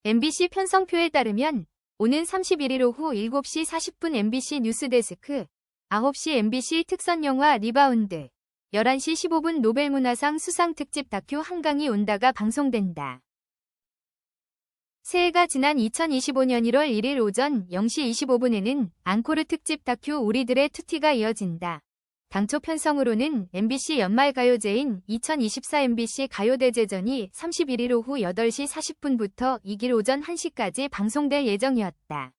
MBC 편성표에 따르면 오는 31일 오후 7시 40분 MBC 뉴스데스크, 9시 MBC 특선영화 리바운드, 11시 15분 노벨문화상 수상특집 다큐 한강이 온다가 방송된다. 새해가 지난 2025년 1월 1일 오전 0시 25분에는 앙코르 특집 다큐 우리들의 투티가 이어진다. 당초 편성으로는 MBC 연말가요제인 2024 MBC 가요대제전이 31일 오후 8시 40분부터 이길 오전 1시까지 방송될 예정이었다.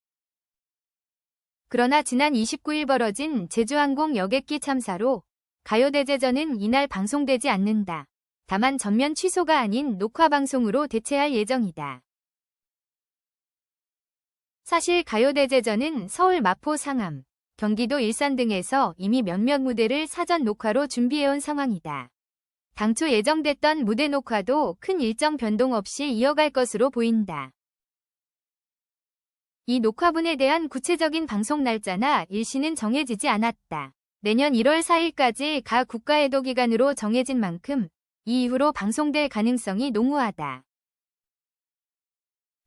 그러나 지난 29일 벌어진 제주항공 여객기 참사로 가요대제전은 이날 방송되지 않는다. 다만 전면 취소가 아닌 녹화방송으로 대체할 예정이다. 사실 가요대제전은 서울 마포 상암, 경기도 일산 등에서 이미 몇몇 무대를 사전 녹화로 준비해온 상황이다. 당초 예정됐던 무대 녹화도 큰 일정 변동 없이 이어갈 것으로 보인다. 이 녹화분에 대한 구체적인 방송 날짜나 일시는 정해지지 않았다. 내년 1월 4일까지 가 국가애도기간으로 정해진 만큼 이 이후로 방송될 가능성이 농후하다.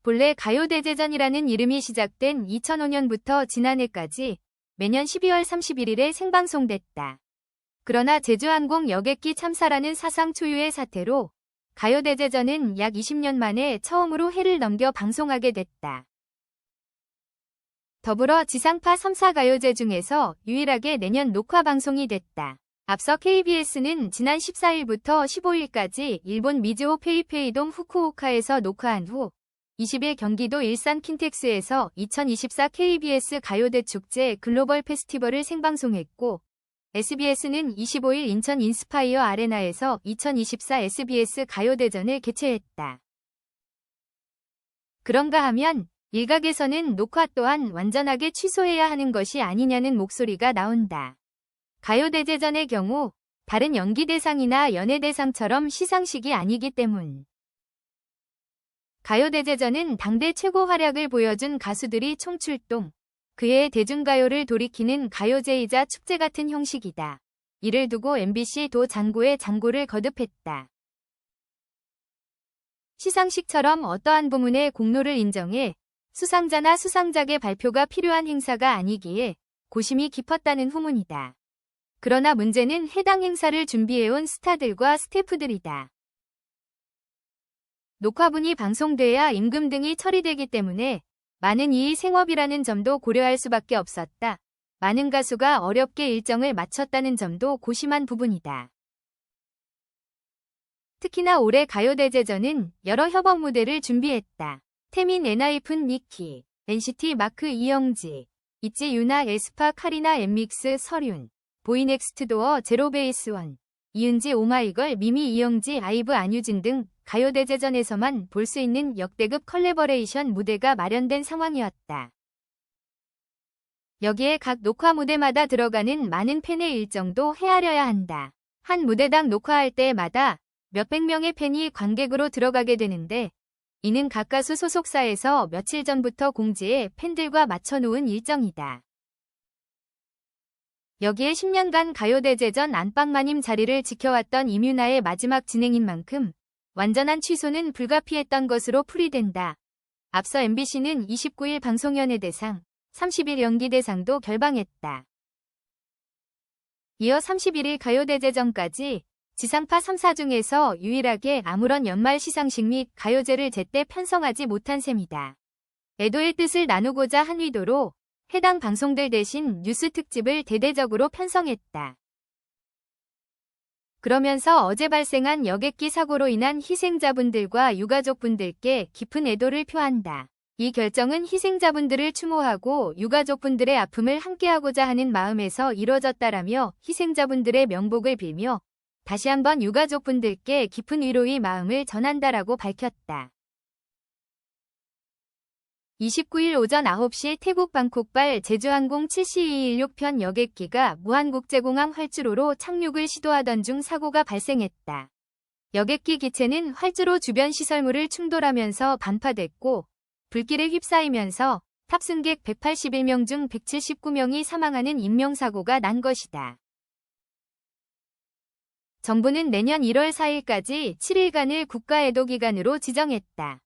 본래 가요대제전이라는 이름이 시작된 2005년부터 지난해까지 매년 12월 31일에 생방송됐다. 그러나 제주항공 여객기 참사라는 사상 초유의 사태로 가요대제전은 약 20년 만에 처음으로 해를 넘겨 방송하게 됐다. 더불어 지상파 3사 가요제 중에서 유일하게 내년 녹화 방송이 됐다. 앞서 KBS는 지난 14일부터 15일까지 일본 미즈호 페이페이돔 후쿠오카에서 녹화한 후 20일 경기도 일산 킨텍스에서 2024 KBS 가요대 축제 글로벌 페스티벌을 생방송했고, SBS는 25일 인천 인스파이어 아레나에서 2024 SBS 가요대전을 개최했다. 그런가 하면 일각에서는 녹화 또한 완전하게 취소해야 하는 것이 아니냐는 목소리가 나온다. 가요대제전의 경우 다른 연기대상이나 연예대상처럼 시상식이 아니기 때문. 가요대제전은 당대 최고 활약을 보여준 가수들이 총출동, 그해의 대중가요를 돌이키는 가요제이자 축제 같은 형식이다. 이를 두고 MBC도 장고에 장고를 거듭했다. 시상식처럼 어떠한 부문의 공로를 인정해 수상자나 수상작의 발표가 필요한 행사가 아니기에 고심이 깊었다는 후문이다. 그러나 문제는 해당 행사를 준비해온 스타들과 스태프들이다. 녹화분이 방송돼야 임금 등이 처리되기 때문에 많은 이의 생업이라는 점도 고려할 수밖에 없었다. 많은 가수가 어렵게 일정을 마쳤다는 점도 고심한 부분이다. 특히나 올해 가요대제전은 여러 협업 무대를 준비했다. 태민 엔하이픈 니키, NCT 마크 이영지, 있지 유나 에스파 카리나 엠믹스 설윤, 보이넥스트도어 제로베이스원, 이은지 오마이걸 미미 이영지 아이브 안유진 등 가요대제전에서만 볼 수 있는 역대급 컬래버레이션 무대가 마련된 상황이었다. 여기에 각 녹화 무대마다 들어가는 많은 팬의 일정도 헤아려야 한다. 한 무대당 녹화할 때마다 몇백 명의 팬이 관객으로 들어가게 되는데 이는 각 가수 소속사에서 며칠 전부터 공지해 팬들과 맞춰놓은 일정이다. 여기에 10년간 가요대제전 안방마님 자리를 지켜왔던 임유나의 마지막 진행인 만큼 완전한 취소는 불가피했던 것으로 풀이된다. 앞서 MBC는 29일 방송연예대상, 30일 연기대상도 결방했다. 이어 31일 가요대제전까지 지상파 3사 중에서 유일하게 아무런 연말 시상식 및 가요제를 제때 편성하지 못한 셈이다. 애도의 뜻을 나누고자 한 의도로 해당 방송들 대신 뉴스 특집을 대대적으로 편성했다. 그러면서 어제 발생한 여객기 사고로 인한 희생자분들과 유가족분들께 깊은 애도를 표한다. 이 결정은 희생자분들을 추모하고 유가족분들의 아픔을 함께하고자 하는 마음에서 이뤄졌다라며 희생자분들의 명복을 빌며 다시 한번 유가족분들께 깊은 위로의 마음을 전한다라고 밝혔다. 29일 오전 9시 태국 방콕발 제주항공 7C216편 여객기가 무안국제공항 활주로로 착륙을 시도하던 중 사고가 발생했다. 여객기 기체는 활주로 주변 시설물을 충돌하면서 반파됐고 불길에 휩싸이면서 탑승객 181명 중 179명이 사망하는 인명사고가 난 것이다. 정부는 내년 1월 4일까지 7일간을 국가애도기간으로 지정했다.